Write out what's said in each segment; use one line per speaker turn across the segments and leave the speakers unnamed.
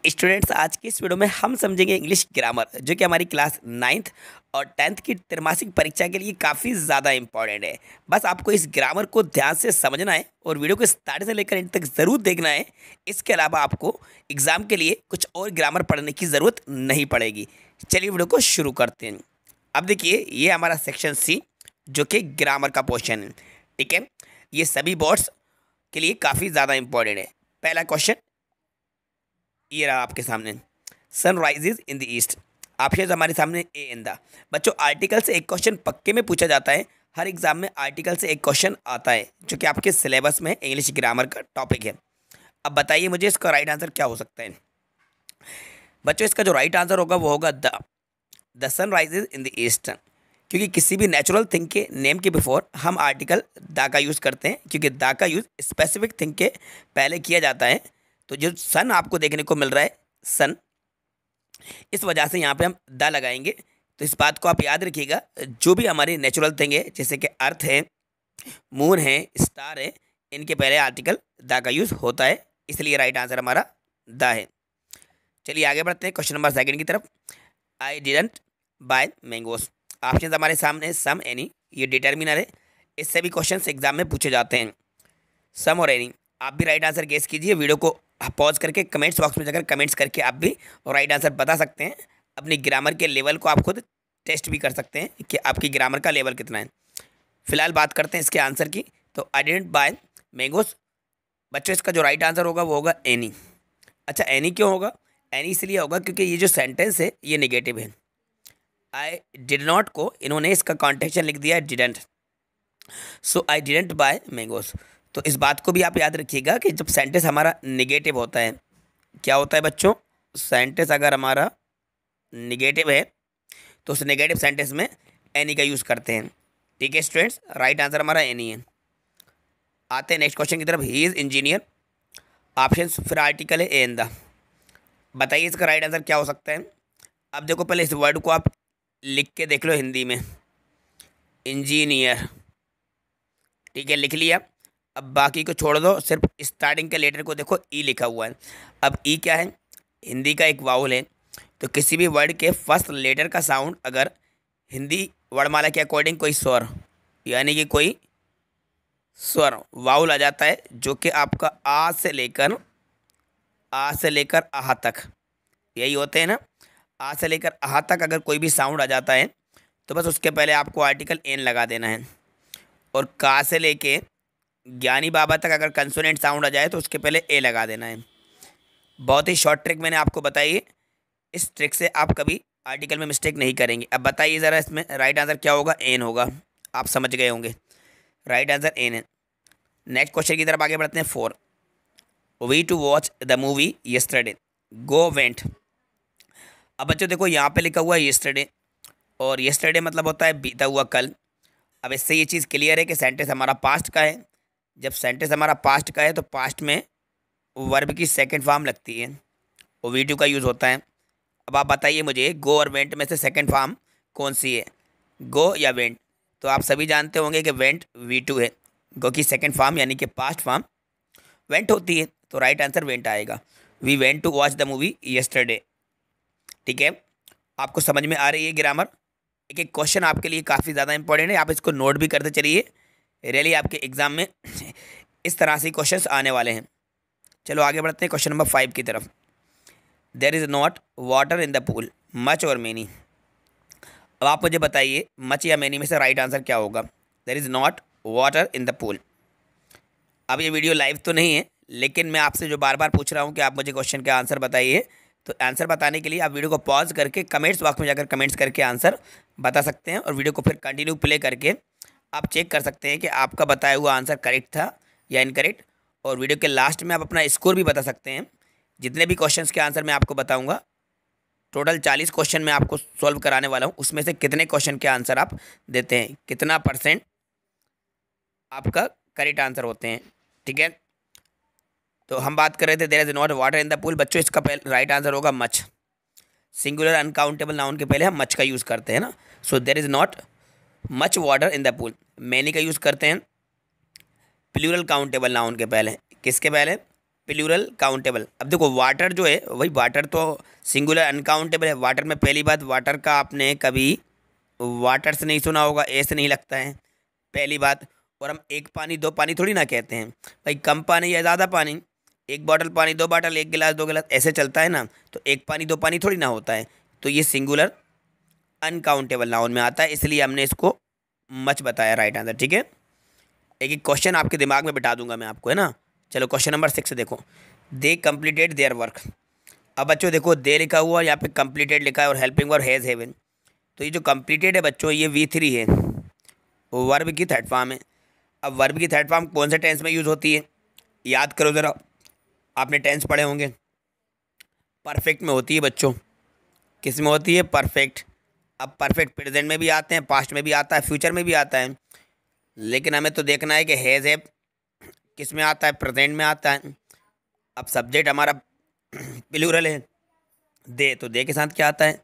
Students, आज की इस वीडियो में हम समझेंगे इंग्लिश ग्रामर, जो कि हमारी क्लास 9th और 10th की त्रैमासिक परीक्षा के लिए काफ़ी ज़्यादा इंपॉर्टेंट है। बस आपको इस ग्रामर को ध्यान से समझना है और वीडियो को स्टार्ट से लेकर एंड तक ज़रूर देखना है। इसके अलावा आपको एग्ज़ाम के लिए कुछ और ग्रामर पढ़ने की ज़रूरत नहीं पड़ेगी। चलिए वीडियो को शुरू करते हैं। अब देखिए, ये हमारा सेक्शन सी, जो कि ग्रामर का पोर्शन है। ठीक है, ये सभी बोर्ड्स के लिए काफ़ी ज़्यादा इंपॉर्टेंट है। पहला क्वेश्चन ये रहा आपके सामने, sun rises in the east. Option हमारे सामने ए इन द। बच्चों, आर्टिकल से एक क्वेश्चन पक्के में पूछा जाता है। हर एग्जाम में आर्टिकल से एक क्वेश्चन आता है, जो कि आपके सिलेबस में इंग्लिश ग्रामर का टॉपिक है। अब बताइए मुझे, इसका राइट आंसर क्या हो सकता है। बच्चों, इसका जो राइट आंसर होगा वो होगा the sun rises in the east, क्योंकि किसी भी नेचुरल थिंग के नेम के बिफोर हम आर्टिकल द का यूज़ करते हैं, क्योंकि द का यूज़ स्पेसिफिक थिंग के पहले किया जाता है। तो जो सन आपको देखने को मिल रहा है, सन, इस वजह से यहाँ पे हम द लगाएंगे। तो इस बात को आप याद रखिएगा, जो भी हमारी नेचुरल थिंग है, जैसे कि अर्थ है, मून है, स्टार है, इनके पहले आर्टिकल द का यूज़ होता है, इसलिए राइट आंसर हमारा द है। चलिए आगे बढ़ते हैं क्वेश्चन नंबर सेकंड की तरफ। I didn't buy mangoes. Option हमारे सामने सम, एनी, ये डिटर्मिनर है। इससे भी क्वेश्चन एग्जाम में पूछे जाते हैं, सम और एनी। आप भी राइट आंसर गेस कीजिए, वीडियो को पॉज करके कमेंट्स बॉक्स में जाकर कमेंट्स करके आप भी राइट आंसर बता सकते हैं। अपनी ग्रामर के लेवल को आप खुद टेस्ट भी कर सकते हैं कि आपकी ग्रामर का लेवल कितना है। फिलहाल बात करते हैं इसके आंसर की। तो आई डिडंट बाय मैंगोस, बच्चों इसका जो राइट आंसर होगा वो होगा एनी। अच्छा, एनी क्यों होगा? एनी इसलिए होगा क्योंकि ये जो सेंटेंस है ये नेगेटिव है। आई डिड नॉट को इन्होंने इसका कॉन्टेक्शन लिख दिया है didn't, so I didn't buy mangoes. तो इस बात को भी आप याद रखिएगा कि जब सेंटेंस हमारा नेगेटिव होता है, क्या होता है बच्चों, सेंटेंस अगर हमारा नेगेटिव है तो उस नेगेटिव सेंटेंस में एनी का यूज़ करते हैं। ठीक है स्टूडेंट्स, राइट आंसर हमारा एनी है। आते हैं नेक्स्ट क्वेश्चन की तरफ। He is engineer. ऑप्शन फिर आर्टिकल है ए एन द। बताइए इसका राइट आंसर क्या हो सकता है। अब देखो, पहले इस वर्ड को आप लिख के देख लो हिंदी में, इंजीनियर। ठीक है, लिख लिया। अब बाकी को छोड़ दो, सिर्फ स्टार्टिंग के लेटर को देखो, ई लिखा हुआ है। अब ई क्या है? हिंदी का एक वाउल है। तो किसी भी वर्ड के फर्स्ट लेटर का साउंड अगर हिंदी वर्णमाला के अकॉर्डिंग कोई स्वर, यानी कि कोई स्वर वाउल आ जाता है, जो कि आपका आ से लेकर आह तक, यही होते हैं ना। आ से लेकर आह तक अगर कोई भी साउंड आ जाता है तो बस उसके पहले आपको आर्टिकल एन लगा देना है। और का से लेके ज्ञानी बाबा तक अगर कंसोनेंट साउंड आ जाए तो उसके पहले ए लगा देना है। बहुत ही शॉर्ट ट्रिक मैंने आपको बताई है, इस ट्रिक से आप कभी आर्टिकल में मिस्टेक नहीं करेंगे। अब बताइए ज़रा, इसमें राइट आंसर क्या होगा? एन होगा। आप समझ गए होंगे, राइट आंसर एन है। नेक्स्ट क्वेश्चन की तरफ आगे बढ़ते हैं। 4, we to watch the movie yesterday, go went. अब बच्चों देखो, यहाँ पे लिखा हुआ है यस्टरडे, और यस्टरडे मतलब होता है बीता हुआ कल। अब इससे ये चीज़ क्लियर है कि सेंटेंस हमारा पास्ट का है। जब सेंटेंस हमारा पास्ट का है तो पास्ट में वर्ब की सेकंड फॉर्म लगती है, वो वी टू का यूज़ होता है। अब आप बताइए मुझे, गो और वेंट में से सेकंड फॉर्म कौन सी है, गो या वेंट? तो आप सभी जानते होंगे कि वेंट वी टू है, गो की सेकंड फॉर्म यानी कि पास्ट फॉर्म वेंट होती है। तो राइट आंसर वेंट आएगा। We went to watch the movie yesterday. ठीक है, आपको समझ में आ रही है ग्रामर? एक एक क्वेश्चन आपके लिए काफ़ी ज़्यादा इंपॉर्टेंट है, आप इसको नोट भी करते चलिए। रियली आपके एग्जाम में इस तरह से क्वेश्चंस आने वाले हैं। चलो आगे बढ़ते हैं क्वेश्चन नंबर 5 की तरफ। There is not water in the pool, much और मैनी। अब आप मुझे बताइए, मच या मैनी में से राइट आंसर क्या होगा? There is not water in the pool. अब ये वीडियो लाइव तो नहीं है, लेकिन मैं आपसे जो बार बार पूछ रहा हूँ कि आप मुझे क्वेश्चन के आंसर बताइए, तो आंसर बताने के लिए आप वीडियो को पॉज करके कमेंट्स बॉक्स में जाकर कमेंट्स करके आंसर बता सकते हैं, और वीडियो को फिर कंटिन्यू प्ले करके आप चेक कर सकते हैं कि आपका बताया हुआ आंसर करेक्ट था या इनकरेक्ट। और वीडियो के लास्ट में आप अपना स्कोर भी बता सकते हैं। जितने भी क्वेश्चंस के आंसर मैं आपको बताऊंगा, टोटल 40 क्वेश्चन मैं आपको सॉल्व कराने वाला हूं, उसमें से कितने क्वेश्चन के आंसर आप देते हैं, कितना % आपका करेक्ट आंसर होते हैं। ठीक है, तो हम बात कर रहे थे there is not water in the pool. बच्चों, इसका राइट आंसर होगा मच। सिंगुलर अनकाउंटेबल नाउन के पहले हम मच का यूज़ करते हैं ना। So there is not much water in the pool. Many का यूज़ करते हैं प्लूरल काउंटेबल नाउन के पहले। किसके पहले? Plural countable. अब देखो वाटर जो है वही, वाटर तो सिंगुलर अनकाउंटेबल है। वाटर में पहली बात, वाटर का आपने कभी वाटर से नहीं सुना होगा, ए से नहीं लगता है पहली बात। और हम एक पानी दो पानी थोड़ी ना कहते हैं भाई, कम पानी या ज़्यादा पानी, एक बॉटल पानी दो बॉटल, एक गिलास दो गिलास, ऐसे चलता है ना। तो एक पानी दो पानी थोड़ी ना होता है। तो ये सिंगुलर अनकाउंटेबल नाउन में आता है, इसलिए हमने इसको मच बताया राइट आंसर। ठीक है, एक एक क्वेश्चन आपके दिमाग में बिठा दूंगा मैं आपको, है ना। चलो क्वेश्चन नंबर 6 देखो, दे कंप्लीटेड देयर वर्क। अब बच्चों देखो, दे लिखा हुआ यहाँ पे कंप्लीटेड लिखा है और हेल्पिंग और हैज़ हेवन। तो ये जो कंप्लीटेड है बच्चों, ये V3 है, वो वर्ब की थर्ड फॉर्म है। अब वर्ब की थर्ड फॉर्म कौन से टेंस में यूज़ होती है, याद करो ज़रा, आपने टेंस पढ़े होंगे। परफेक्ट में होती है बच्चों। किस में होती है, परफेक्ट। अब परफेक्ट प्रेजेंट में भी आते हैं, पास्ट में भी आता है, फ्यूचर में भी आता है। लेकिन हमें तो देखना है कि हैज़ है किस में आता है, प्रेजेंट में आता है। अब सब्जेक्ट हमारा प्लूरल है, दे, तो दे के साथ क्या आता है,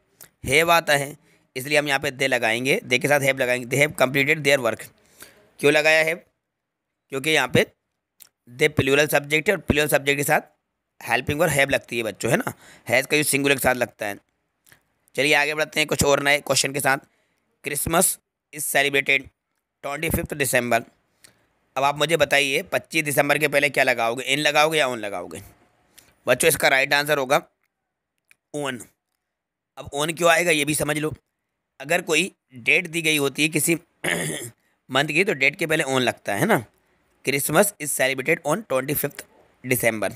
हैव आता है। इसलिए हम यहाँ पे दे लगाएंगे, दे के साथ हैव लगाएंगे। They have completed their work. क्यों लगाया हैव, क्योंकि यहाँ पे दे प्लूरल सब्जेक्ट है और प्लूरल सब्जेक्ट के साथ हेल्पिंग और हैव लगती है बच्चों, है ना। हैज़ का यूज सिंगुलर के साथ लगता है। चलिए आगे बढ़ते हैं कुछ और नए क्वेश्चन के साथ। क्रिसमस इज सेलिब्रेटेड 25 दिसंबर। अब आप मुझे बताइए 25 दिसंबर के पहले क्या लगाओगे, इन लगाओगे या ऑन लगाओगे। बच्चों इसका राइट आंसर होगा ऑन। अब ऑन क्यों आएगा ये भी समझ लो। अगर कोई डेट दी गई होती है किसी मंथ की, तो डेट के पहले ऑन लगता है ना। क्रिसमस इज सेलिब्रेटेड ऑन 25 दिसंबर।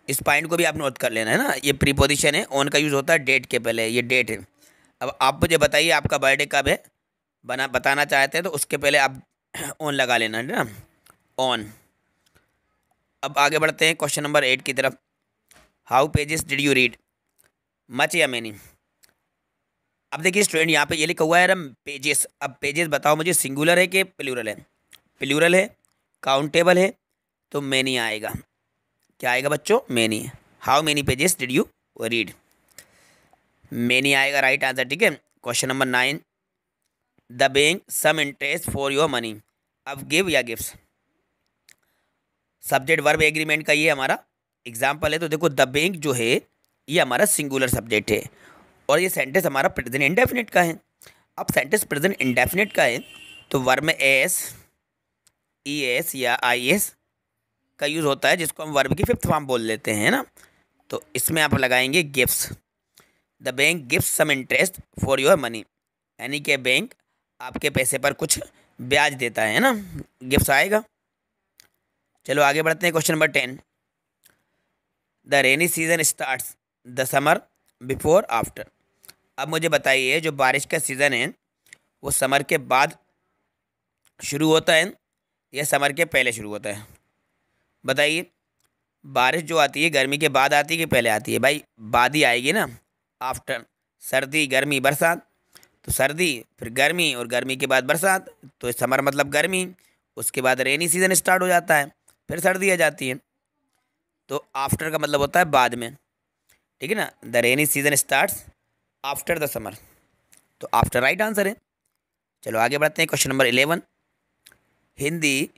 इस पॉइंट को भी आप नोट कर लेना, है ना। ये प्रीपोजिशन है, ऑन का यूज़ होता है डेट के पहले, ये डेट है। अब आप मुझे बताइए आपका बर्थडे कब है, बताना चाहते हैं तो उसके पहले आप ऑन लगा लेना, है ना, ऑन। अब आगे बढ़ते हैं क्वेश्चन नंबर 8 की तरफ। How pages did you read, much या मैनी। अब देखिए स्टूडेंट, यहाँ पे ये लिखा हुआ है रम पेजेस। अब पेजेस बताओ मुझे, सिंगुलर है कि प्लूरल है। प्लूरल है, काउंटेबल है, तो मैनी आएगा। क्या आएगा बच्चों, many. How many pages did you read, many आएगा राइट आंसर। ठीक है, question number 9, the bank some interest for your money. अब गिव या गिव्स, सब्जेक्ट वर्ब एग्रीमेंट का ये हमारा एग्जाम्पल है। तो देखो द बैंक जो है ये हमारा सिंगुलर सब्जेक्ट है और ये सेंटेंस हमारा प्रेजेंट इंडेफिनिट का है। अब सेंटेंस प्रेजेंट इंडेफिनिट का है तो वर्ब में एस, ई एस या आई एस का यूज़ होता है, जिसको हम वर्ब की फिफ्थ फॉर्म बोल लेते हैं ना। तो इसमें आप लगाएंगे gives. The bank gives some interest for your money, यानी कि बैंक आपके पैसे पर कुछ ब्याज देता है ना, गिफ्ट आएगा। चलो आगे बढ़ते हैं question number 10, the rainy season starts the summer before after. अब मुझे बताइए जो बारिश का सीज़न है वो समर के बाद शुरू होता है या समर के पहले शुरू होता है, बताइए। बारिश जो आती है गर्मी के बाद आती है कि पहले आती है, भाई बाद ही आएगी ना, आफ्टर। सर्दी गर्मी बरसात, तो सर्दी फिर गर्मी और गर्मी के बाद बरसात, तो समर मतलब गर्मी, उसके बाद रेनी सीजन स्टार्ट हो जाता है, फिर सर्दी आ जाती है। तो आफ्टर का मतलब होता है बाद में, ठीक है ना। The rainy season starts after the summer, तो आफ्टर राइट आंसर है। चलो आगे बढ़ते हैं question number 11, Hindi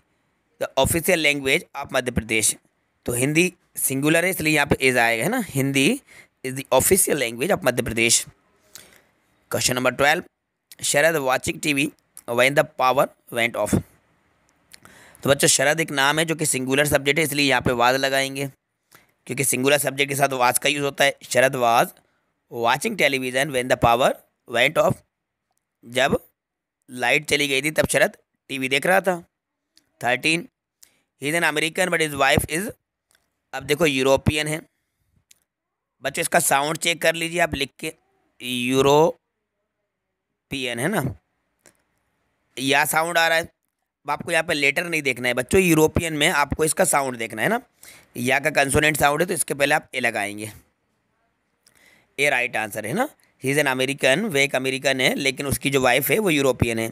the official language of Madhya Pradesh. तो हिंदी सिंगुलर है इसलिए यहाँ पे इज आएगा, है ना। Hindi is the official language of Madhya Pradesh. Question number 12, Sharad watching TV when the power went of. तो बच्चों शरद एक नाम है जो कि सिंगुलर सब्जेक्ट है, इसलिए यहाँ पे वाज लगाएंगे, क्योंकि सिंगुलर सब्जेक्ट के साथ वाज का यूज़ होता है। Sharad was watching television when the power went off, जब लाइट चली गई थी तब शरद टीवी देख रहा था। 13, he is an American but his wife is. अब देखो यूरोपियन है बच्चों, इसका साउंड चेक कर लीजिए आप लिख के, यूरोपियन है ना, या साउंड आ रहा है। अब आपको यहाँ पे लेटर नहीं देखना है बच्चों, यूरोपियन में आपको इसका साउंड देखना है ना। या का कंसोनेंट साउंड है तो इसके पहले आप ए लगाएंगे, ए राइट आंसर है ना। ही इज़ एन अमेरिकन, वे एक अमेरिकन है लेकिन उसकी जो वाइफ है वो यूरोपियन है,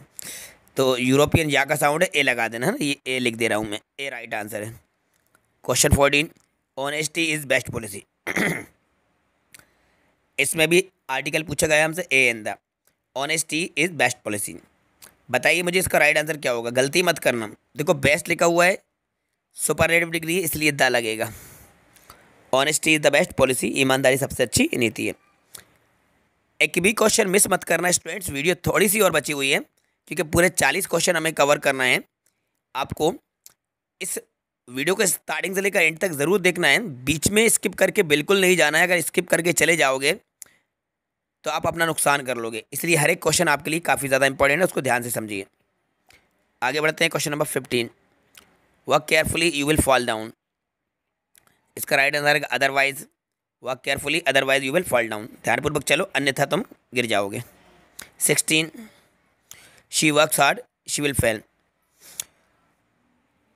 तो यूरोपियन या का साउंड है, ए लगा देना है ना, ये ए लिख दे रहा हूँ मैं, ए राइट आंसर है। Question 14, honesty is best policy. इसमें भी आर्टिकल पूछा गया हमसे, a an the, honesty is best policy. बताइए मुझे इसका राइट आंसर क्या होगा, गलती मत करना। देखो बेस्ट लिखा हुआ है, सुपरलेटिव डिग्री है इसलिए द लगेगा, honesty is the best policy, ईमानदारी सबसे अच्छी नीति है। एक भी क्वेश्चन मिस मत करना स्टूडेंट्स, वीडियो थोड़ी सी और बची हुई है क्योंकि पूरे 40 क्वेश्चन हमें कवर करना है। आपको इस वीडियो को स्टार्टिंग से लेकर एंड तक ज़रूर देखना है, बीच में स्किप करके बिल्कुल नहीं जाना है। अगर स्किप करके चले जाओगे तो आप अपना नुकसान कर लोगे, इसलिए हर एक क्वेश्चन आपके लिए काफ़ी ज़्यादा इंपॉर्टेंट है, उसको ध्यान से समझिए। आगे बढ़ते हैं question number 15। Work carefully you will fall down. इसका राइट आंसर है otherwise. Work carefully otherwise you will fall down, ध्यानपूर्वक चलो अन्यथा तुम गिर जाओगे। 16 she works hard she will fail.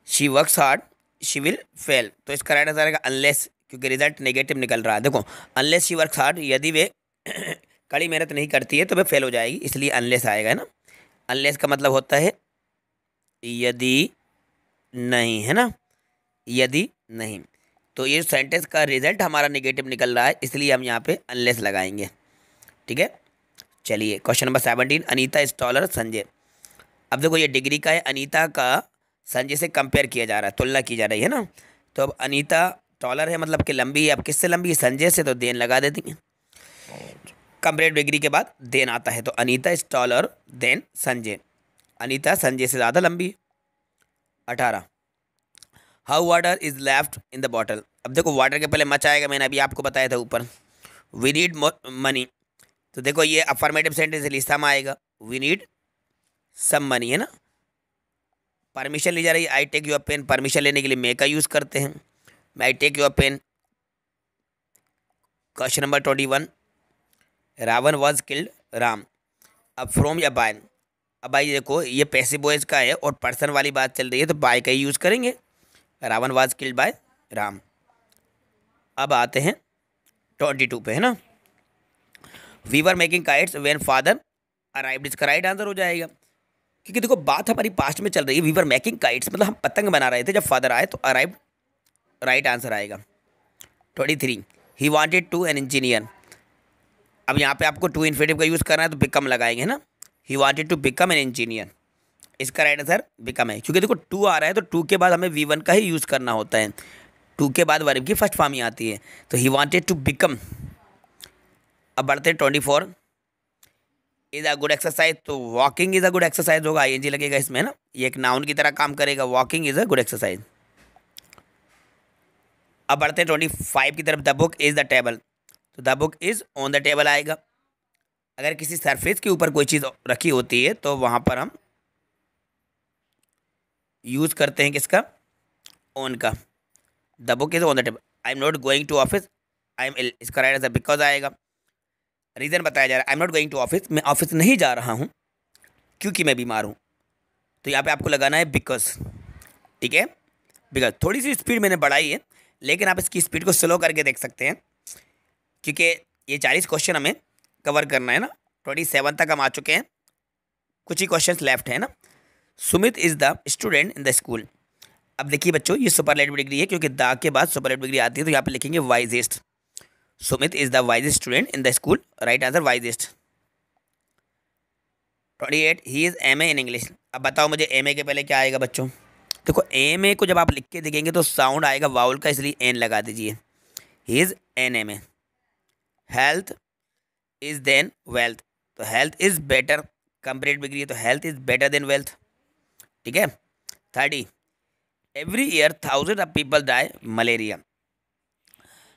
She works hard she will fail, तो इसका राइट आंसर है अनलेस, क्योंकि रिजल्ट नेगेटिव निकल रहा है। देखो अनलेस शी वर्क्स हार्ड, यदि वे कड़ी मेहनत नहीं करती है तो वे फेल हो जाएगी, इसलिए अनलेस आएगा, है ना। अनलेस का मतलब होता है यदि नहीं, है ना, यदि नहीं। तो ये सेंटेंस का रिजल्ट हमारा नेगेटिव निकल रहा है, इसलिए हम यहाँ पे अनलेस लगाएंगे। ठीक है, चलिए question number 17। Anita is taller Sanjay. अब देखो ये डिग्री का है, अनीता का संजय से कंपेयर किया जा रहा है, तुलना की जा रही है ना। तो अब अनीता टॉलर है मतलब कि लंबी है, अब किससे लंबी है? संजय से, तो देन लगा देती हैं। कंपेयर डिग्री के बाद देन आता है, तो Anita is taller than Sanjay, Anita Sanjay से ज़्यादा लंबी है। 18 how water is left in the bottle. अब देखो वाटर के पहले मच आएगा, मैंने अभी आपको बताया था ऊपर। वी नीड मनी, तो देखो ये अफर्मेटिव सेंटेंस इसलिए सम आएगा, वी नीड सम मनी, है ना। परमिशन ली जा रही है, I take your pen, permission लेने के लिए मे का यूज़ करते हैं, I take your pen. Question number 21 Ravan was killed Ram. अब फ्रॉम या बाय, अब भाई देखो ये पैसिव वॉइस का है और पर्सन वाली बात चल रही है, तो बाय का ही यूज़ करेंगे, Ravan was killed by Ram. अब आते हैं 22 पे, है ना। We were making kites when father arrived, इसका राइट आंसर हो जाएगा, क्योंकि देखो बात हमारी पास्ट में चल रही है। वी वर मेकिंग काइट्स मतलब हम पतंग बना रहे थे जब फादर आए, तो अराइव्ड राइट आंसर आएगा। 23 he wanted to an engineer. अब यहाँ पे आपको टू इन्फिनेटिव का यूज़ करना है, तो बिकम लगाएंगे, है ना। He wanted to become an engineer, इसका राइट आंसर बिकम है, क्योंकि देखो टू आ रहा है तो टू के बाद हमें V1 का ही यूज़ करना होता है, टू के बाद वर्ब की फर्स्ट फॉर्म ही आती है, तो ही वांटेड टू बिकम। अब बढ़ते हैं 24 इज़ अ गुड एक्सरसाइज, तो walking is a good exercise होगा, ING लगेगा इसमें, है ना, ये एक नाउन की तरह काम करेगा, walking is a good exercise. अब बढ़ते हैं 25 की तरफ, the book is the table, तो the book is on the table आएगा। अगर किसी सरफेस के ऊपर कोई चीज़ रखी होती है तो वहाँ पर हम यूज़ करते हैं किसका? ऑन का। The book is on the table. I am not going to office, I am ill, इसका राइट आंसर बिकॉज आएगा। रीज़न बताया जा रहा है, I am not going to office, मैं ऑफिस नहीं जा रहा हूँ क्योंकि मैं बीमार हूँ, तो यहाँ पे आपको लगाना है बिकॉज। ठीक है, बिकॉज थोड़ी सी स्पीड मैंने बढ़ाई है, लेकिन आप इसकी स्पीड को स्लो करके देख सकते हैं, क्योंकि ये 40 क्वेश्चन हमें कवर करना है ना। 27 तक हम आ चुके हैं, कुछ ही क्वेश्चन लेफ्ट है ना। Sumit is the student in the school. अब देखिए बच्चों ये सुपरलेटिव डिग्री है, क्योंकि द के बाद सुपरलेटिव डिग्री आती है, तो यहाँ पे लिखेंगे wisest. Sumit is the wisest student in the school, right answer wisest. 28 he is MA in English. अब बताओ मुझे MA के पहले क्या आएगा बच्चों? देखो MA को जब आप लिख के देखेंगे तो साउंड आएगा वाउल का, इसलिए एन लगा दीजिए। He is NMA। Health is than wealth, तो health is better, comparative degree है तो health is better than wealth. ठीक है। 30 every year 1000 of people die malaria,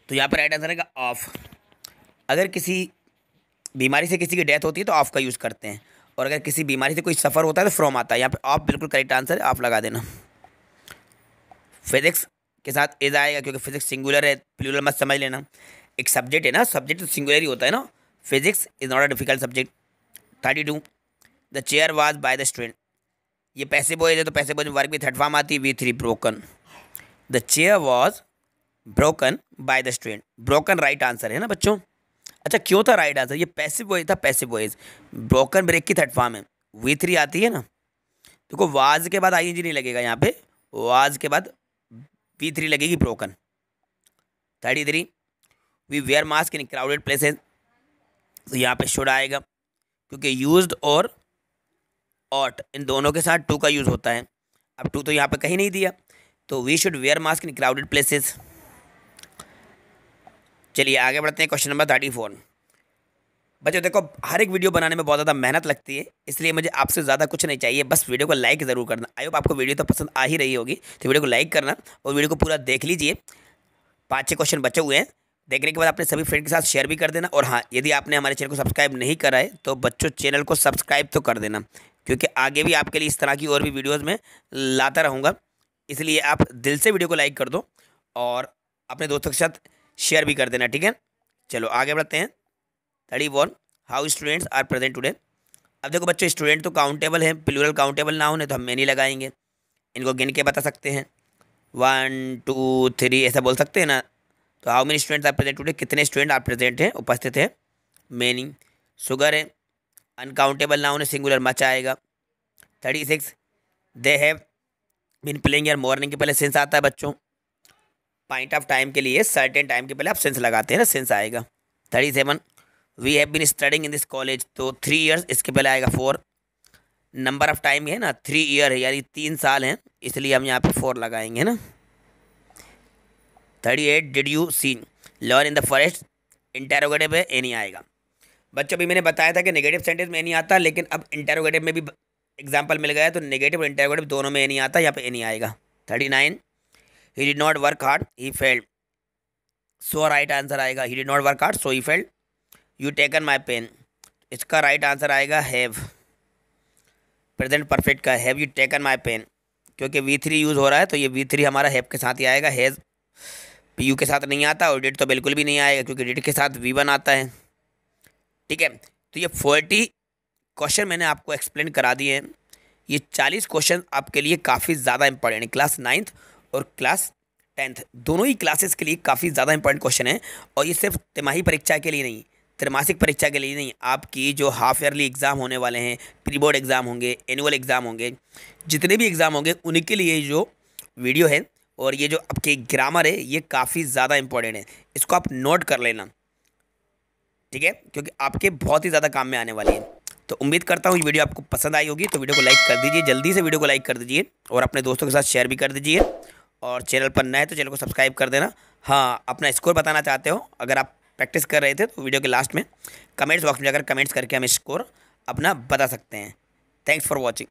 तो यहाँ पर राइट आंसर है ऑफ। अगर किसी बीमारी से किसी की डेथ होती है तो ऑफ का यूज़ करते हैं, और अगर किसी बीमारी से कोई सफ़र होता है तो फ्रॉम आता है, यहाँ पे ऑफ बिल्कुल करेक्ट आंसर है, ऑफ लगा देना। फिजिक्स के साथ इज आएगा, क्योंकि फिजिक्स सिंगुलर है, प्लूरल मत समझ लेना। एक सब्जेक्ट है ना, सब्जेक्ट तो सिंगुलर ही होता है ना। Physics is not a difficult subject. 32 the chair was by the student, ये पैसिव वॉइस है तो पैसिव वॉइस में वर्ब की थर्ड फॉर्म आती है, V3 broken. The chair was broken by the student, broken right answer है ना बच्चों। अच्छा क्यों था राइट आंसर? ये पैसिव वॉइस था, पैसिव वॉइस, ब्रोकन ब्रेक की थर्ड फॉर्म है, V3 आती है ना। देखो वाज के बाद ING नहीं लगेगा यहाँ पे, वाज के बाद V3 लगेगी, broken. 33 we wear mask in crowded places, तो यहाँ पे शुड आएगा, क्योंकि यूज्ड और ऑट इन दोनों के साथ टू का यूज़ होता है। अब टू तो यहाँ पे कहीं नहीं दिया, तो we should wear mask in crowded places. चलिए आगे बढ़ते हैं। Question number 34। बच्चों देखो, हर एक वीडियो बनाने में बहुत ज़्यादा मेहनत लगती है, इसलिए मुझे आपसे ज़्यादा कुछ नहीं चाहिए, बस वीडियो को लाइक ज़रूर करना। आई होप आपको वीडियो तो पसंद आ ही रही होगी, तो वीडियो को लाइक करना और वीडियो को पूरा देख लीजिए। 5-6 क्वेश्चन बचे हुए हैं। देखने के बाद अपने सभी फ्रेंड के साथ शेयर भी कर देना। और हाँ, यदि आपने हमारे चैनल को सब्सक्राइब नहीं करा है तो बच्चों चैनल को सब्सक्राइब तो कर देना, क्योंकि आगे भी आपके लिए इस तरह की और भी वीडियोज़ में लाता रहूँगा। इसलिए आप दिल से वीडियो को लाइक कर दो और अपने दोस्तों के साथ शेयर भी कर देना, ठीक है। चलो आगे बढ़ते हैं। 31, how students are present today. अब देखो बच्चों, स्टूडेंट तो काउंटेबल है, प्लूरल काउंटेबल ना होने तो हम मैनी लगाएंगे। इनको गिन के बता सकते हैं, 1 2 3 ऐसा बोल सकते हैं ना। तो how many students are present today, कितने स्टूडेंट आप प्रेजेंट हैं, उपस्थित है। मैनी। शुगर है, अनकाउंटेबल ना होने सिंगुलर मच आएगा। 36, दे हैव बीन प्लेइंग यार, मॉर्निंग के पहले सेंस आता है बच्चों। पॉइंट ऑफ टाइम के लिए सर्टेन टाइम के पहले आप सेंस लगाते हैं ना, सेंस आएगा। 37, we have been studying in this college, तो 3 ईयर्स, इसके पहले आएगा 4। नंबर ऑफ टाइम है ना, 3 ईयर है, यानी 3 साल हैं, इसलिए हम यहाँ पे 4 लगाएंगे ना। 38, did you see learn in the forest, interrogative है, एनी आएगा। बच्चों अभी मैंने बताया था कि नेगेटिव सेंटेंस में नहीं आता, लेकिन अब इंटेरोगेटिव में भी एग्जाम्पल मिल गया है, तो नेगेटिव और इंटेरोगेटिव दोनों में नहीं आता, यहाँ पे एनी आएगा। 39, he did not work hard, he failed, so right answer आएगा। He did not work hard, so he failed. You taken my pen, इसका राइट आंसर आएगा हैव। प्रेजेंट परफेक्ट का have you taken my pen, क्योंकि V3 use हो रहा है तो ये V3 हमारा हैव के साथ ही आएगा, हैज़ PU के साथ नहीं आता। और डिड तो बिल्कुल भी नहीं आएगा, क्योंकि डिड के साथ V1 आता है, ठीक है। तो ये 40 क्वेश्चन मैंने आपको एक्सप्लेन करा दिए हैं। ये 40 क्वेश्चन आपके लिए काफ़ी ज़्यादा इंपॉर्टेंट है। क्लास 9th और क्लास 10th दोनों ही क्लासेस के लिए काफ़ी ज़्यादा इंपॉर्टेंट क्वेश्चन है। और ये सिर्फ तिमाही परीक्षा के लिए नहीं, त्रैमासिक परीक्षा के लिए नहीं, आपकी जो हाफ ईयरली एग्ज़ाम होने वाले हैं, प्री बोर्ड एग्ज़ाम होंगे, एनुअल एग्ज़ाम होंगे, जितने भी एग्ज़ाम होंगे उनके लिए जो वीडियो है और ये जो आपके ग्रामर है ये काफ़ी ज़्यादा इंपॉर्टेंट है। इसको आप नोट कर लेना, ठीक है, क्योंकि आपके बहुत ही ज़्यादा काम में आने वाली है। तो उम्मीद करता हूँ ये वीडियो आपको पसंद आई होगी, तो वीडियो को लाइक कर दीजिए, जल्दी से वीडियो को लाइक कर दीजिए और अपने दोस्तों के साथ शेयर भी कर दीजिए। और चैनल पर नए तो चैनल को सब्सक्राइब कर देना। हाँ, अपना स्कोर बताना चाहते हो, अगर आप प्रैक्टिस कर रहे थे तो वीडियो के लास्ट में कमेंट्स बॉक्स में जाकर कमेंट्स करके हम स्कोर अपना बता सकते हैं। Thanks for watching.